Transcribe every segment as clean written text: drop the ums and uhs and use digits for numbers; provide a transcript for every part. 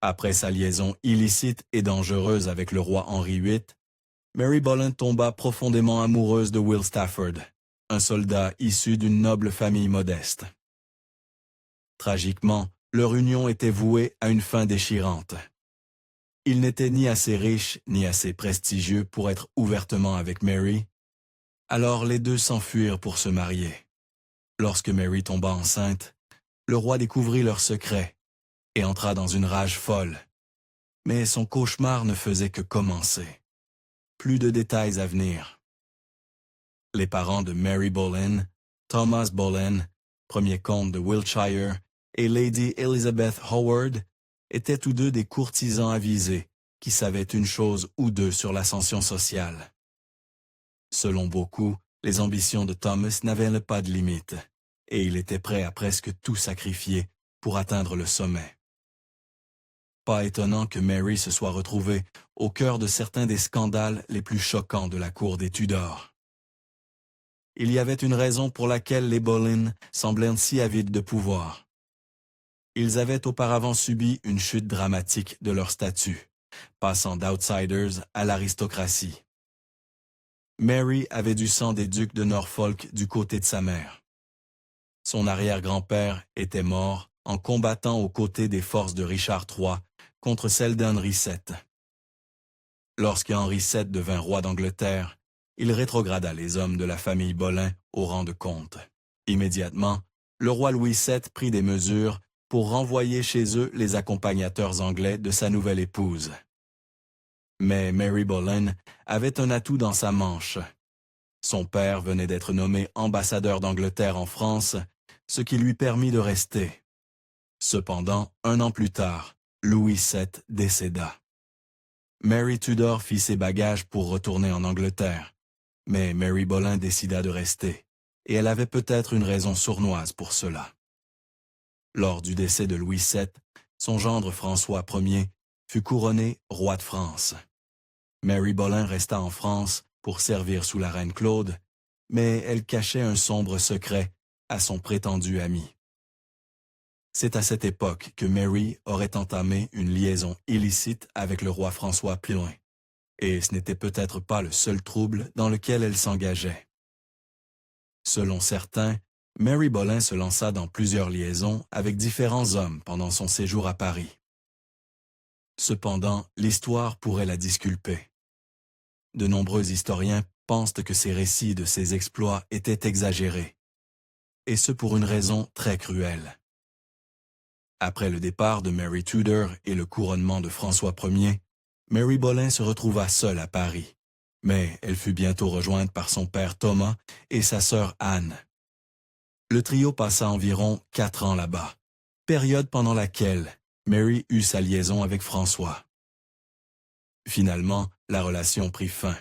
Après sa liaison illicite et dangereuse avec le roi Henri VIII, Mary Boleyn tomba profondément amoureuse de Will Stafford, un soldat issu d'une noble famille modeste. Tragiquement, leur union était vouée à une fin déchirante. Il n'était ni assez riche ni assez prestigieux pour être ouvertement avec Mary, alors les deux s'enfuirent pour se marier. Lorsque Mary tomba enceinte, le roi découvrit leur secret et entra dans une rage folle. Mais son cauchemar ne faisait que commencer. Plus de détails à venir. Les parents de Mary Boleyn, Thomas Boleyn, premier comte de Wiltshire, et Lady Elizabeth Howard, étaient tous deux des courtisans avisés qui savaient une chose ou deux sur l'ascension sociale. Selon beaucoup, les ambitions de Thomas n'avaient pas de limite, et il était prêt à presque tout sacrifier pour atteindre le sommet. Pas étonnant que Mary se soit retrouvée au cœur de certains des scandales les plus choquants de la cour des Tudors. Il y avait une raison pour laquelle les Boleyn semblaient si avides de pouvoir. Ils avaient auparavant subi une chute dramatique de leur statut, passant d'outsiders à l'aristocratie. Mary avait du sang des ducs de Norfolk du côté de sa mère. Son arrière-grand-père était mort en combattant aux côtés des forces de Richard III contre celles d'Henri VII. Lorsque Henri VII devint roi d'Angleterre, il rétrograda les hommes de la famille Boleyn au rang de comte. Immédiatement, le roi Louis VII prit des mesures pour renvoyer chez eux les accompagnateurs anglais de sa nouvelle épouse. Mais Mary Boleyn avait un atout dans sa manche. Son père venait d'être nommé ambassadeur d'Angleterre en France, ce qui lui permit de rester. Cependant, 1 an plus tard, Louis VII décéda. Mary Tudor fit ses bagages pour retourner en Angleterre, mais Mary Boleyn décida de rester, et elle avait peut-être une raison sournoise pour cela. Lors du décès de Louis VII, son gendre François Ier fut couronné roi de France. Mary Boleyn resta en France pour servir sous la reine Claude, mais elle cachait un sombre secret à son prétendu ami. C'est à cette époque que Mary aurait entamé une liaison illicite avec le roi François Ier, et ce n'était peut-être pas le seul trouble dans lequel elle s'engageait. Selon certains, Mary Boleyn se lança dans plusieurs liaisons avec différents hommes pendant son séjour à Paris. Cependant, l'histoire pourrait la disculper. De nombreux historiens pensent que ces récits de ses exploits étaient exagérés, et ce pour une raison très cruelle. Après le départ de Mary Tudor et le couronnement de François Ier, Mary Boleyn se retrouva seule à Paris, mais elle fut bientôt rejointe par son père Thomas et sa sœur Anne. Le trio passa environ 4 ans là-bas, période pendant laquelle Mary eut sa liaison avec François. Finalement, la relation prit fin,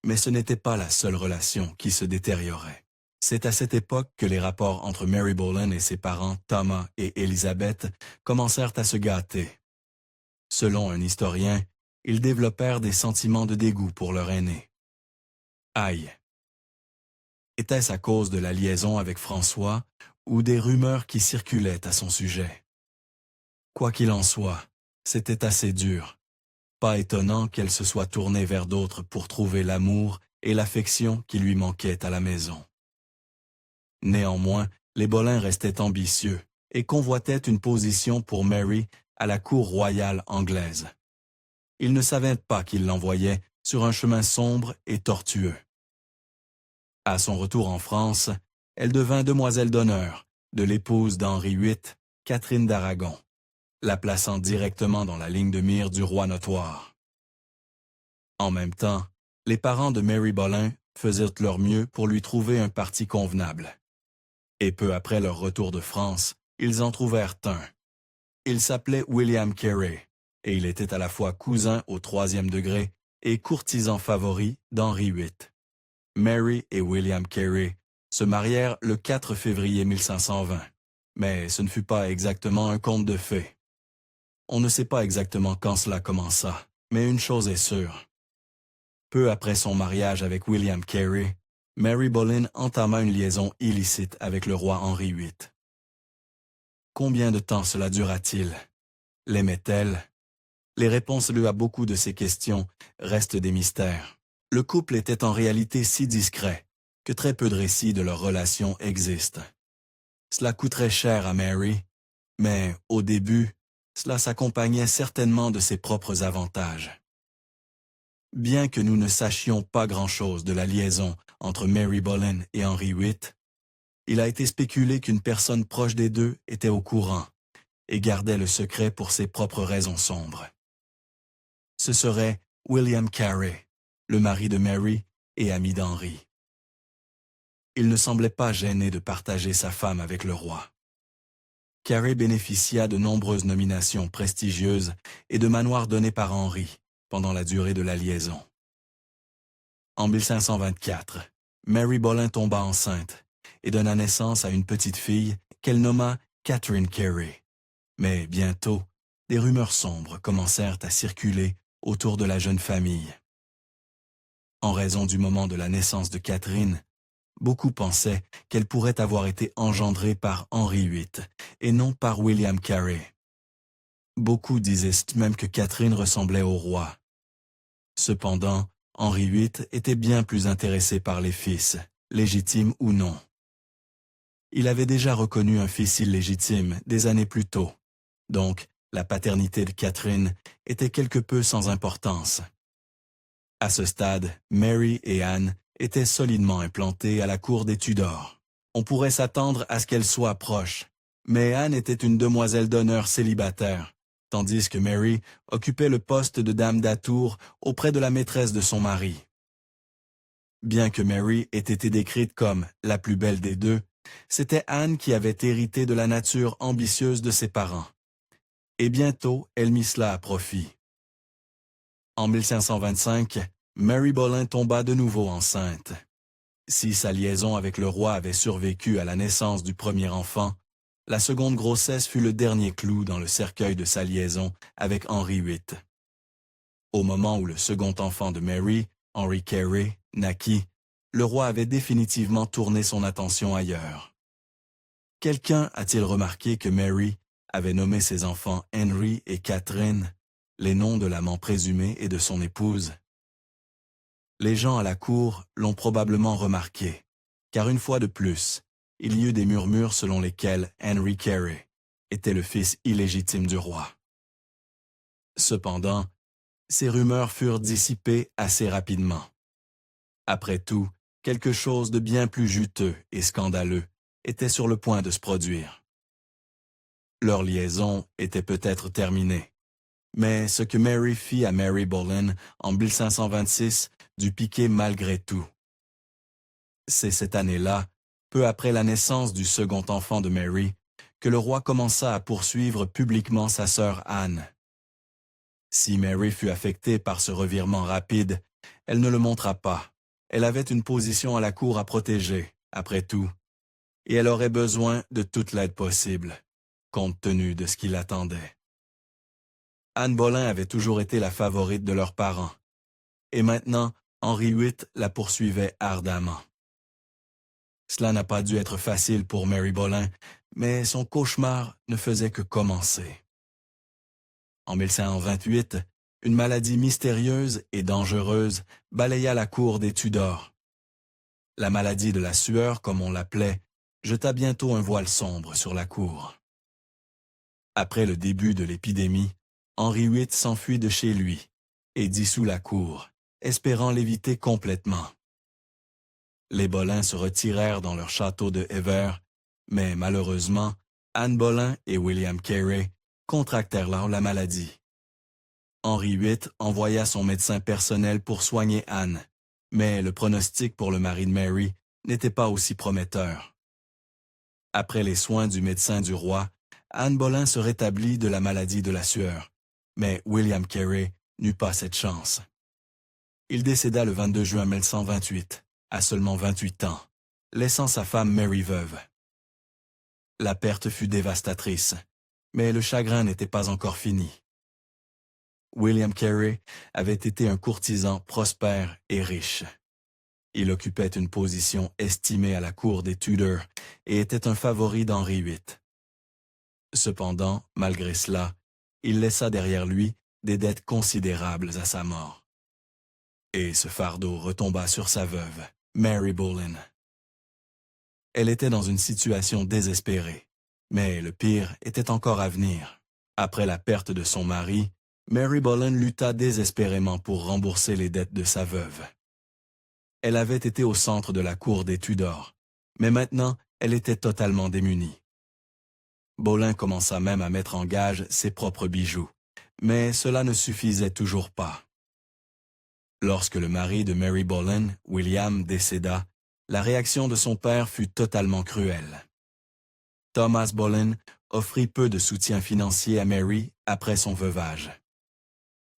mais ce n'était pas la seule relation qui se détériorait. C'est à cette époque que les rapports entre Mary Boleyn et ses parents Thomas et Elizabeth commencèrent à se gâter. Selon un historien, ils développèrent des sentiments de dégoût pour leur aîné. Aïe! Était-ce à cause de la liaison avec François ou des rumeurs qui circulaient à son sujet? Quoi qu'il en soit, c'était assez dur. Pas étonnant qu'elle se soit tournée vers d'autres pour trouver l'amour et l'affection qui lui manquaient à la maison. Néanmoins, les Boleyn restaient ambitieux et convoitaient une position pour Mary à la cour royale anglaise. Ils ne savaient pas qu'ils l'envoyaient sur un chemin sombre et tortueux. À son retour en France, elle devint demoiselle d'honneur de l'épouse d'Henri VIII, Catherine d'Aragon, la plaçant directement dans la ligne de mire du roi notoire. En même temps, les parents de Mary Boleyn faisaient leur mieux pour lui trouver un parti convenable. Et peu après leur retour de France, ils en trouvèrent un. Il s'appelait William Carey, et il était à la fois cousin au 3e degré et courtisan favori d'Henri VIII. Mary et William Carey se marièrent le 4 février 1520, mais ce ne fut pas exactement un conte de fées. On ne sait pas exactement quand cela commença, mais une chose est sûre. Peu après son mariage avec William Carey, Mary Boleyn entama une liaison illicite avec le roi Henri VIII. Combien de temps cela dura-t-il? L'aimait-elle? Les réponses à beaucoup de ces questions restent des mystères. Le couple était en réalité si discret que très peu de récits de leur relation existent. Cela coûterait cher à Mary, mais au début, cela s'accompagnait certainement de ses propres avantages. Bien que nous ne sachions pas grand-chose de la liaison entre Mary Boleyn et Henry VIII, il a été spéculé qu'une personne proche des deux était au courant et gardait le secret pour ses propres raisons sombres. Ce serait William Carey, le mari de Mary et ami d'Henry. Il ne semblait pas gêné de partager sa femme avec le roi. Carey bénéficia de nombreuses nominations prestigieuses et de manoirs donnés par Henry pendant la durée de la liaison. En 1524, Mary Boleyn tomba enceinte et donna naissance à une petite fille qu'elle nomma Catherine Carey. Mais bientôt, des rumeurs sombres commencèrent à circuler autour de la jeune famille. En raison du moment de la naissance de Catherine, beaucoup pensaient qu'elle pourrait avoir été engendrée par Henry VIII et non par William Carey. Beaucoup disaient même que Catherine ressemblait au roi. Cependant, Henry VIII était bien plus intéressé par les fils, légitimes ou non. Il avait déjà reconnu un fils illégitime des années plus tôt, donc la paternité de Catherine était quelque peu sans importance. À ce stade, Mary et Anne étaient solidement implantées à la cour des Tudors. On pourrait s'attendre à ce qu'elles soient proches, mais Anne était une demoiselle d'honneur célibataire, tandis que Mary occupait le poste de dame d'atour auprès de la maîtresse de son mari. Bien que Mary ait été décrite comme la plus belle des deux, c'était Anne qui avait hérité de la nature ambitieuse de ses parents. Et bientôt, elle mit cela à profit. En 1525, Mary Boleyn tomba de nouveau enceinte. Si sa liaison avec le roi avait survécu à la naissance du premier enfant, la seconde grossesse fut le dernier clou dans le cercueil de sa liaison avec Henry VIII. Au moment où le second enfant de Mary, Henry Carey, naquit, le roi avait définitivement tourné son attention ailleurs. Quelqu'un a-t-il remarqué que Mary avait nommé ses enfants Henry et Catherine, les noms de l'amant présumé et de son épouse? Les gens à la cour l'ont probablement remarqué, car une fois de plus, il y eut des murmures selon lesquels Henry Carey était le fils illégitime du roi. Cependant, ces rumeurs furent dissipées assez rapidement. Après tout, quelque chose de bien plus juteux et scandaleux était sur le point de se produire. Leur liaison était peut-être terminée, mais ce que Mary fit à Mary Boleyn en 1526 dut piquer malgré tout. C'est cette année-là, peu après la naissance du second enfant de Mary, que le roi commença à poursuivre publiquement sa sœur Anne. Si Mary fut affectée par ce revirement rapide, elle ne le montra pas. Elle avait une position à la cour à protéger, après tout, et elle aurait besoin de toute l'aide possible, compte tenu de ce qui l'attendait. Anne Boleyn avait toujours été la favorite de leurs parents, et maintenant, Henry VIII la poursuivait ardemment. Cela n'a pas dû être facile pour Mary Boleyn, mais son cauchemar ne faisait que commencer. En 1528, une maladie mystérieuse et dangereuse balaya la cour des Tudors. La maladie de la sueur, comme on l'appelait, jeta bientôt un voile sombre sur la cour. Après le début de l'épidémie, Henry VIII s'enfuit de chez lui et dissout la cour, espérant l'éviter complètement. Les Boleyn se retirèrent dans leur château de Hever, mais malheureusement, Anne Boleyn et William Carey contractèrent alors la maladie. Henry VIII envoya son médecin personnel pour soigner Anne, mais le pronostic pour le mari de Mary n'était pas aussi prometteur. Après les soins du médecin du roi, Anne Boleyn se rétablit de la maladie de la sueur, mais William Carey n'eut pas cette chance. Il décéda le 22 juin 1128, à seulement 28 ans, laissant sa femme Mary veuve. La perte fut dévastatrice, mais le chagrin n'était pas encore fini. William Carey avait été un courtisan prospère et riche. Il occupait une position estimée à la cour des Tudors et était un favori d'Henri VIII. Cependant, malgré cela, il laissa derrière lui des dettes considérables à sa mort. Et ce fardeau retomba sur sa veuve, Mary Boleyn. Elle était dans une situation désespérée, mais le pire était encore à venir. Après la perte de son mari, Mary Boleyn lutta désespérément pour rembourser les dettes de sa veuve. Elle avait été au centre de la cour des Tudors, mais maintenant elle était totalement démunie. Boleyn commença même à mettre en gage ses propres bijoux, mais cela ne suffisait toujours pas. Lorsque le mari de Mary Boleyn, William, décéda, la réaction de son père fut totalement cruelle. Thomas Boleyn offrit peu de soutien financier à Mary après son veuvage.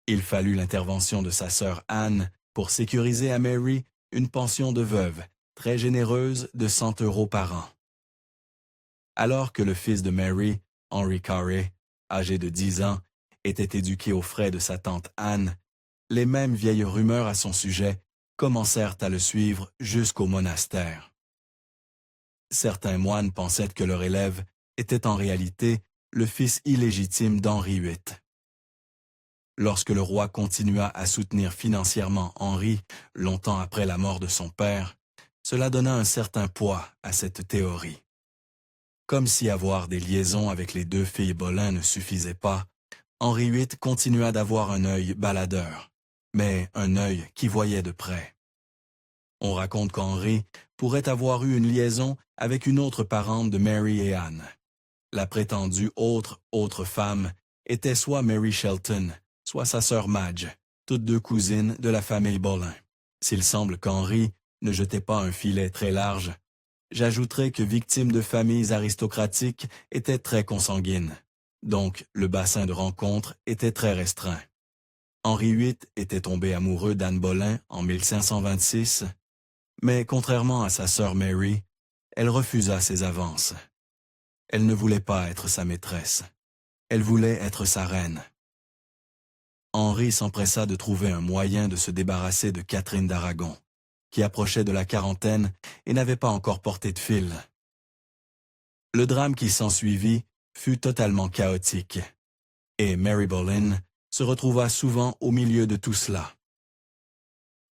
Il fallut l'intervention de sa sœur Anne pour sécuriser à Mary une pension de veuve, très généreuse de 100 € par an. Alors que le fils de Mary, Henry Carey, âgé de 10 ans, était éduqué aux frais de sa tante Anne, les mêmes vieilles rumeurs à son sujet commencèrent à le suivre jusqu'au monastère. Certains moines pensaient que leur élève était en réalité le fils illégitime d'Henri VIII. Lorsque le roi continua à soutenir financièrement Henri longtemps après la mort de son père, cela donna un certain poids à cette théorie. Comme si avoir des liaisons avec les deux filles Boleyn ne suffisait pas, Henri VIII continua d'avoir un œil baladeur, mais un œil qui voyait de près. On raconte qu'Henri pourrait avoir eu une liaison avec une autre parente de Mary et Anne. La prétendue autre femme était soit Mary Shelton, soit sa sœur Madge, toutes deux cousines de la famille Boleyn. S'il semble qu'Henri ne jetait pas un filet très large, j'ajouterai que victime de familles aristocratiques était très consanguine, donc le bassin de rencontre était très restreint. Henri VIII était tombé amoureux d'Anne Boleyn en 1526, mais contrairement à sa sœur Mary, elle refusa ses avances. Elle ne voulait pas être sa maîtresse, elle voulait être sa reine. Henri s'empressa de trouver un moyen de se débarrasser de Catherine d'Aragon, qui approchait de la quarantaine et n'avait pas encore porté de fil. Le drame qui s'ensuivit fut totalement chaotique, et Mary Boleyn se retrouva souvent au milieu de tout cela.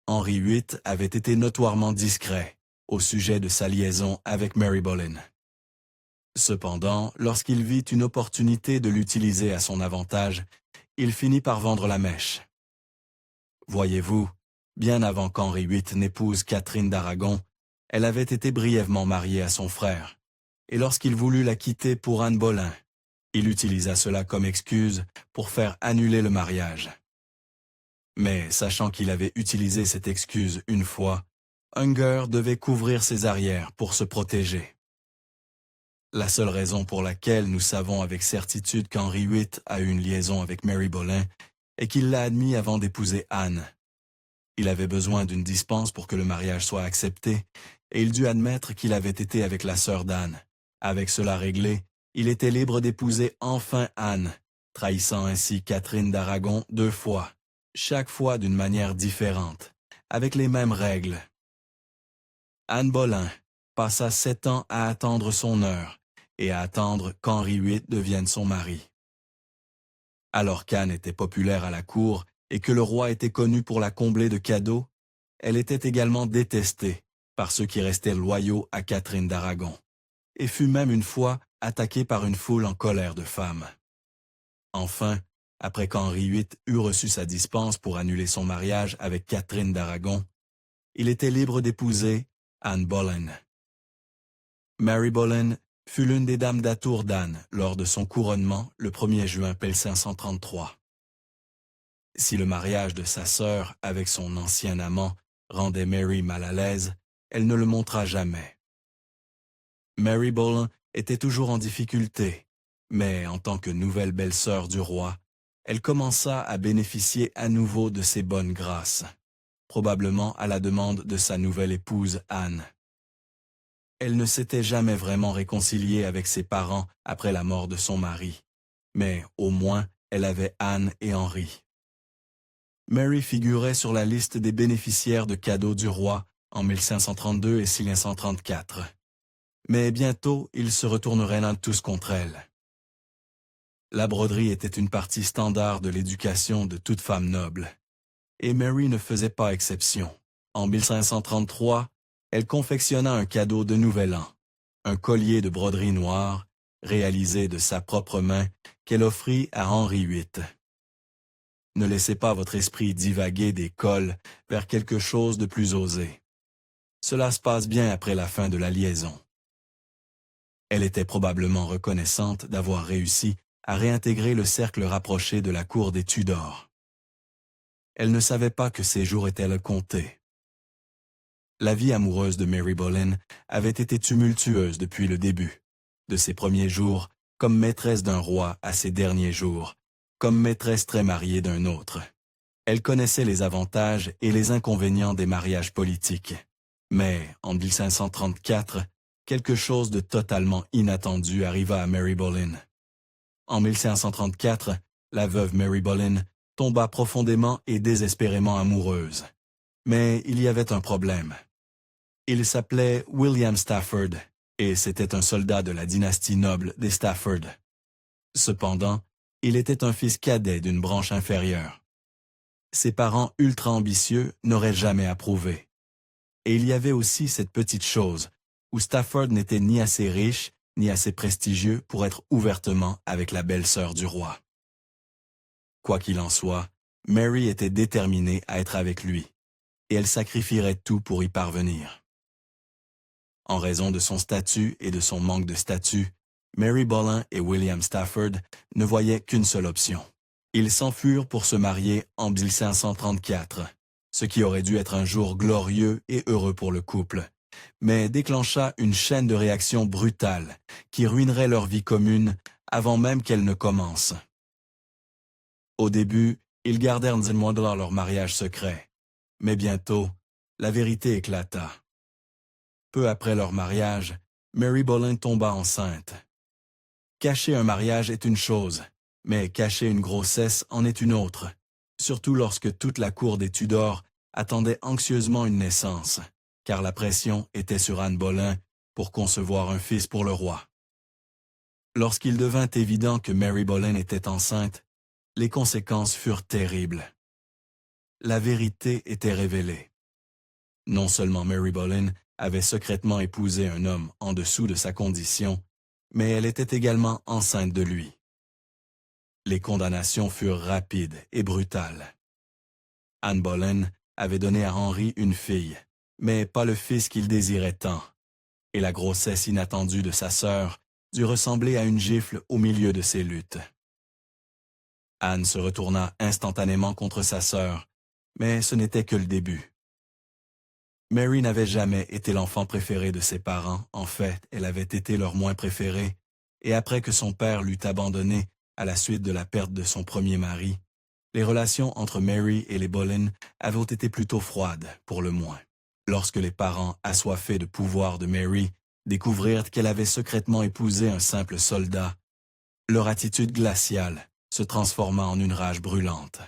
Henri VIII avait été notoirement discret au sujet de sa liaison avec Mary Boleyn. Cependant, lorsqu'il vit une opportunité de l'utiliser à son avantage, il finit par vendre la mèche. Voyez-vous, bien avant qu'Henri VIII n'épouse Catherine d'Aragon, elle avait été brièvement mariée à son frère, et lorsqu'il voulut la quitter pour Anne Boleyn, il utilisa cela comme excuse pour faire annuler le mariage. Mais sachant qu'il avait utilisé cette excuse une fois, Unger devait couvrir ses arrières pour se protéger. La seule raison pour laquelle nous savons avec certitude qu'Henri VIII a eu une liaison avec Mary Boleyn est qu'il l'a admis avant d'épouser Anne. Il avait besoin d'une dispense pour que le mariage soit accepté, et il dut admettre qu'il avait été avec la sœur d'Anne. Avec cela réglé, il était libre d'épouser enfin Anne, trahissant ainsi Catherine d'Aragon 2 fois, chaque fois d'une manière différente, avec les mêmes règles. Anne Boleyn passa 7 ans à attendre son heure et à attendre qu'Henri VIII devienne son mari. Alors qu'Anne était populaire à la cour et que le roi était connu pour la combler de cadeaux, elle était également détestée par ceux qui restaient loyaux à Catherine d'Aragon, et fut même une fois attaquée par une foule en colère de femmes. Enfin, après qu'Henri VIII eut reçu sa dispense pour annuler son mariage avec Catherine d'Aragon, il était libre d'épouser Anne Boleyn. Mary Boleyn fut l'une des dames d'atour d'Anne lors de son couronnement le 1er juin 1533. Si le mariage de sa sœur avec son ancien amant rendait Mary mal à l'aise, elle ne le montra jamais. Mary Boleyn était toujours en difficulté, mais en tant que nouvelle belle-sœur du roi, elle commença à bénéficier à nouveau de ses bonnes grâces, probablement à la demande de sa nouvelle épouse Anne. Elle ne s'était jamais vraiment réconciliée avec ses parents après la mort de son mari, mais au moins elle avait Anne et Henri. Mary figurait sur la liste des bénéficiaires de cadeaux du roi en 1532 et 1534. Mais bientôt, ils se retourneraient l'un tous contre elle. La broderie était une partie standard de l'éducation de toute femme noble. Et Mary ne faisait pas exception. En 1533, elle confectionna un cadeau de Nouvel An, un collier de broderie noire, réalisé de sa propre main, qu'elle offrit à Henri VIII. Ne laissez pas votre esprit divaguer des cols vers quelque chose de plus osé. Cela se passe bien après la fin de la liaison. Elle était probablement reconnaissante d'avoir réussi à réintégrer le cercle rapproché de la cour des Tudors. Elle ne savait pas que ses jours étaient comptés. La vie amoureuse de Mary Boleyn avait été tumultueuse depuis le début, de ses premiers jours comme maîtresse d'un roi à ses derniers jours, comme maîtresse très mariée d'un autre. Elle connaissait les avantages et les inconvénients des mariages politiques. Mais, en 1534, quelque chose de totalement inattendu arriva à Mary Boleyn. En 1534, la veuve Mary Boleyn tomba profondément et désespérément amoureuse. Mais il y avait un problème. Il s'appelait William Stafford, et c'était un soldat de la dynastie noble des Stafford. Cependant, il était un fils cadet d'une branche inférieure. Ses parents ultra-ambitieux n'auraient jamais approuvé. Et il y avait aussi cette petite chose, où Stafford n'était ni assez riche, ni assez prestigieux pour être ouvertement avec la belle-sœur du roi. Quoi qu'il en soit, Mary était déterminée à être avec lui, et elle sacrifierait tout pour y parvenir. En raison de son statut et de son manque de statut, Mary Boleyn et William Stafford ne voyaient qu'une seule option. Ils s'enfuirent pour se marier en 1534, ce qui aurait dû être un jour glorieux et heureux pour le couple, mais déclencha une chaîne de réactions brutales qui ruinerait leur vie commune avant même qu'elle ne commence. Au début, ils gardèrent leur mariage secret, mais bientôt, la vérité éclata. Peu après leur mariage, Mary Boleyn tomba enceinte. Cacher un mariage est une chose, mais cacher une grossesse en est une autre, surtout lorsque toute la cour des Tudors attendait anxieusement une naissance, car la pression était sur Anne Boleyn pour concevoir un fils pour le roi. Lorsqu'il devint évident que Mary Boleyn était enceinte, les conséquences furent terribles. La vérité était révélée. Non seulement Mary Boleyn avait secrètement épousé un homme en dessous de sa condition, mais elle était également enceinte de lui. Les condamnations furent rapides et brutales. Anne Boleyn avait donné à Henri une fille, mais pas le fils qu'il désirait tant, et la grossesse inattendue de sa sœur dut ressembler à une gifle au milieu de ses luttes. Anne se retourna instantanément contre sa sœur, mais ce n'était que le début. Mary n'avait jamais été l'enfant préféré de ses parents, en fait, elle avait été leur moins préférée, et après que son père l'eut abandonnée à la suite de la perte de son premier mari, les relations entre Mary et les Boleyn avaient été plutôt froides, pour le moins. Lorsque les parents assoiffés de pouvoir de Mary découvrirent qu'elle avait secrètement épousé un simple soldat, leur attitude glaciale se transforma en une rage brûlante.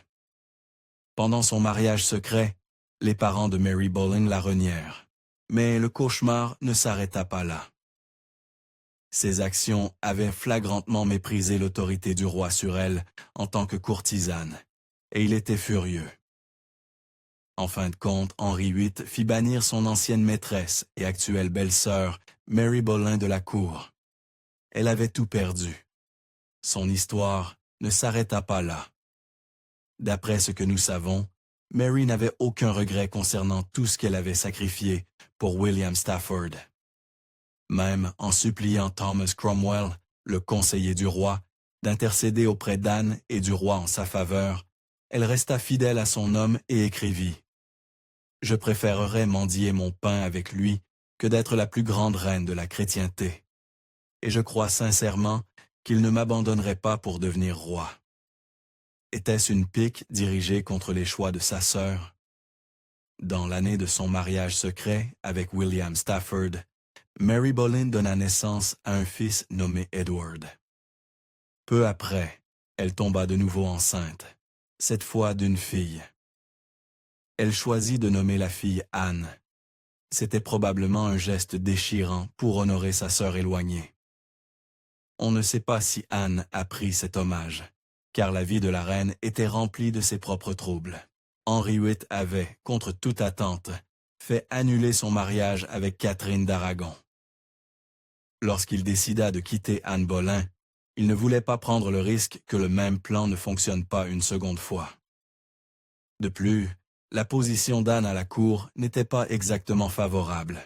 Pendant son mariage secret, les parents de Mary Boleyn la renièrent, mais le cauchemar ne s'arrêta pas là. Ses actions avaient flagrantement méprisé l'autorité du roi sur elle en tant que courtisane, et il était furieux. En fin de compte, Henri VIII fit bannir son ancienne maîtresse et actuelle belle-sœur, Mary Boleyn de la cour. Elle avait tout perdu. Son histoire ne s'arrêta pas là. D'après ce que nous savons, Mary n'avait aucun regret concernant tout ce qu'elle avait sacrifié pour William Stafford. Même en suppliant Thomas Cromwell, le conseiller du roi, d'intercéder auprès d'Anne et du roi en sa faveur, elle resta fidèle à son homme et écrivit « Je préférerais mendier mon pain avec lui que d'être la plus grande reine de la chrétienté. Et je crois sincèrement qu'il ne m'abandonnerait pas pour devenir roi. » Était-ce une pique dirigée contre les choix de sa sœur? Dans l'année de son mariage secret avec William Stafford, Mary Boleyn donna naissance à un fils nommé Edward. Peu après, elle tomba de nouveau enceinte, cette fois d'une fille. Elle choisit de nommer la fille Anne. C'était probablement un geste déchirant pour honorer sa sœur éloignée. On ne sait pas si Anne apprit cet hommage, car la vie de la reine était remplie de ses propres troubles. Henri VIII avait, contre toute attente, fait annuler son mariage avec Catherine d'Aragon. Lorsqu'il décida de quitter Anne Boleyn, il ne voulait pas prendre le risque que le même plan ne fonctionne pas une seconde fois. De plus, la position d'Anne à la cour n'était pas exactement favorable.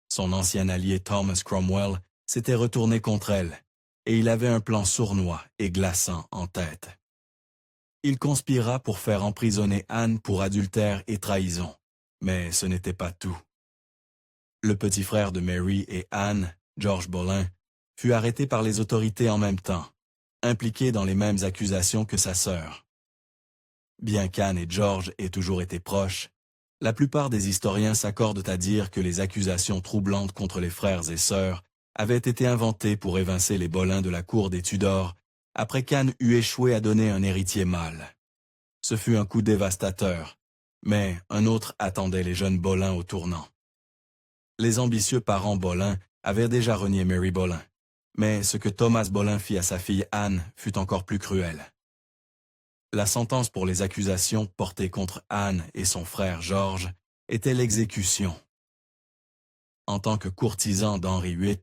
Son ancien allié Thomas Cromwell s'était retourné contre elle, et il avait un plan sournois et glaçant en tête. Il conspira pour faire emprisonner Anne pour adultère et trahison, mais ce n'était pas tout. Le petit frère de Mary et Anne, George Boleyn, fut arrêté par les autorités en même temps, impliqué dans les mêmes accusations que sa sœur. Bien qu'Anne et George aient toujours été proches, la plupart des historiens s'accordent à dire que les accusations troublantes contre les frères et sœurs avaient été inventées pour évincer les Boleyn de la cour des Tudors après qu'Anne eut échoué à donner un héritier mâle. Ce fut un coup dévastateur, mais un autre attendait les jeunes Boleyn au tournant. Les ambitieux parents Boleyn avaient déjà renié Mary Boleyn, mais ce que Thomas Boleyn fit à sa fille Anne fut encore plus cruel. La sentence pour les accusations portées contre Anne et son frère George était l'exécution. En tant que courtisan d'Henri VIII,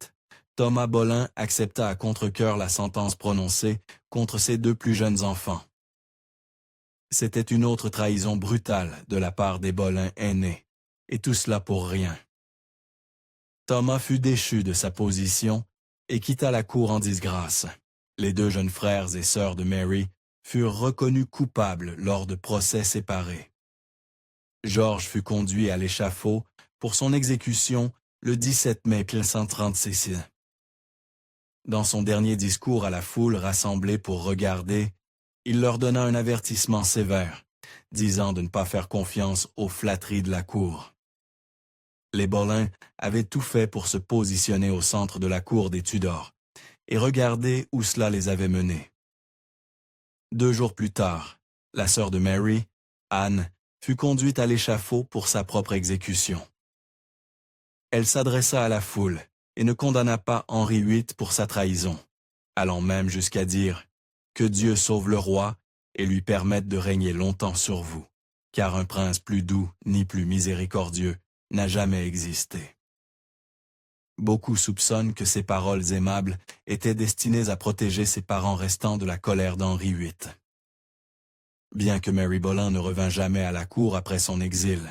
Thomas Boleyn accepta à contre-cœur la sentence prononcée contre ses deux plus jeunes enfants. C'était une autre trahison brutale de la part des Boleyn aînés, et tout cela pour rien. Thomas fut déchu de sa position et quitta la cour en disgrâce. Les deux jeunes frères et sœurs de Mary furent reconnus coupables lors de procès séparés. George fut conduit à l'échafaud pour son exécution le 17 mai 1536. Dans son dernier discours à la foule rassemblée pour regarder, il leur donna un avertissement sévère, disant de ne pas faire confiance aux flatteries de la cour. Les Boleyn avaient tout fait pour se positionner au centre de la cour des Tudors, et regardez où cela les avait menés. 2 jours plus tard, la sœur de Mary, Anne, fut conduite à l'échafaud pour sa propre exécution. Elle s'adressa à la foule et ne condamna pas Henri VIII pour sa trahison, allant même jusqu'à dire « Que Dieu sauve le roi et lui permette de régner longtemps sur vous, car un prince plus doux ni plus miséricordieux n'a jamais existé. » Beaucoup soupçonnent que ces paroles aimables étaient destinées à protéger ses parents restants de la colère d'Henri VIII. Bien que Mary Boleyn ne revint jamais à la cour après son exil,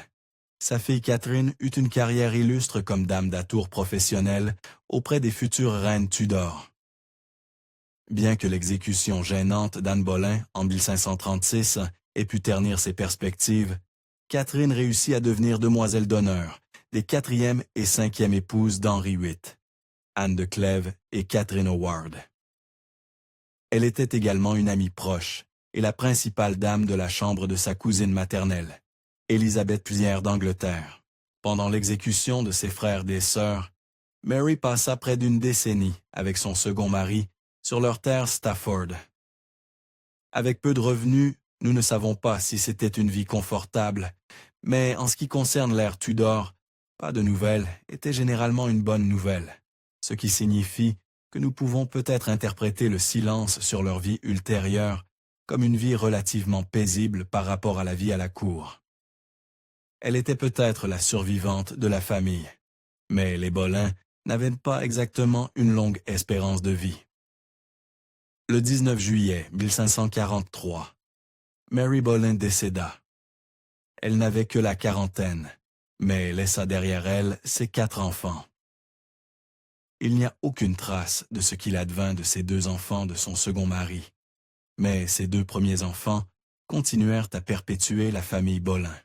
sa fille Catherine eut une carrière illustre comme dame d'atour professionnelle auprès des futures reines Tudor. Bien que l'exécution gênante d'Anne Boleyn en 1536 ait pu ternir ses perspectives, Catherine réussit à devenir demoiselle d'honneur des 4e et 5e épouses d'Henri VIII, Anne de Clèves et Catherine Howard. Elle était également une amie proche et la principale dame de la chambre de sa cousine maternelle, Élisabeth I d'Angleterre. Pendant l'exécution de ses frères et sœurs, Mary passa près d'une décennie avec son second mari sur leur terre Stafford. Avec peu de revenus, nous ne savons pas si c'était une vie confortable, mais en ce qui concerne l'ère Tudor, pas de nouvelles était généralement une bonne nouvelle, ce qui signifie que nous pouvons peut-être interpréter le silence sur leur vie ultérieure comme une vie relativement paisible par rapport à la vie à la cour. Elle était peut-être la survivante de la famille, mais les Boleyn n'avaient pas exactement une longue espérance de vie. Le 19 juillet 1543, Mary Boleyn décéda. Elle n'avait que la quarantaine, mais laissa derrière elle ses 4 enfants. Il n'y a aucune trace de ce qu'il advint de ces 2 enfants de son second mari, mais ces 2 premiers enfants continuèrent à perpétuer la famille Boleyn.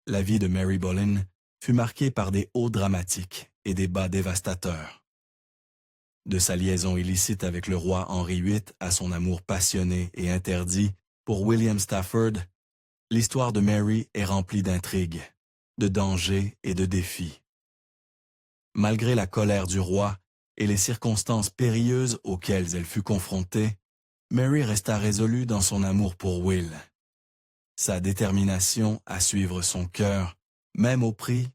La vie de Mary Boleyn fut marquée par des hauts dramatiques et des bas dévastateurs. De sa liaison illicite avec le roi Henri VIII à son amour passionné et interdit pour William Stafford, l'histoire de Mary est remplie d'intrigues, de dangers et de défis. Malgré la colère du roi et les circonstances périlleuses auxquelles elle fut confrontée, Mary resta résolue dans son amour pour Will. Sa détermination à suivre son cœur, même au prix